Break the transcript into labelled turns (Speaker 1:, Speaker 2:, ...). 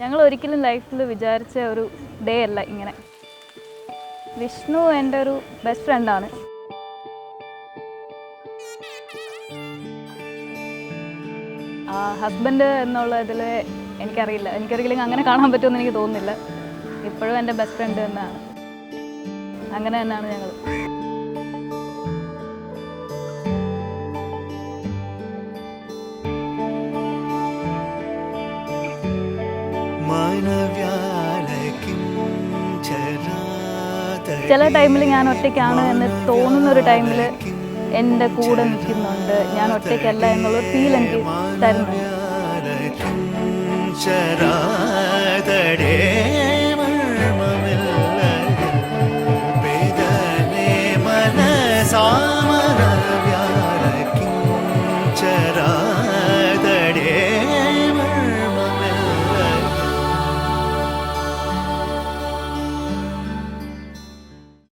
Speaker 1: ഞങ്ങൾ ഒരിക്കലും ലൈഫിൽ വിചാരിച്ച ഒരു ഡേ അല്ല ഇങ്ങനെ. വിഷ്ണു എൻ്റെ ഒരു ബെസ്റ്റ് ഫ്രണ്ടാണ്. ഹസ്ബൻഡ് എന്നുള്ള ഇതിൽ എനിക്കറിയില്ല, എനിക്കൊരിക്കലും അങ്ങനെ കാണാൻ പറ്റുമെന്ന് എനിക്ക് തോന്നുന്നില്ല. ഇപ്പോഴും എൻ്റെ ബെസ്റ്റ് ഫ്രണ്ട് തന്നെയാണ്. അങ്ങനെ തന്നെയാണ് ഞങ്ങൾ. ചില ടൈമിൽ ഞാൻ ഒറ്റയ്ക്കാണ് എന്ന് തോന്നുന്നൊരു ടൈമിൽ എൻ്റെ കൂടെ നിൽക്കുന്നുണ്ട്, ഞാൻ ഒറ്റയ്ക്കല്ല എന്നുള്ളൊരു ഫീൽ എനിക്ക് തരുന്നുണ്ട്.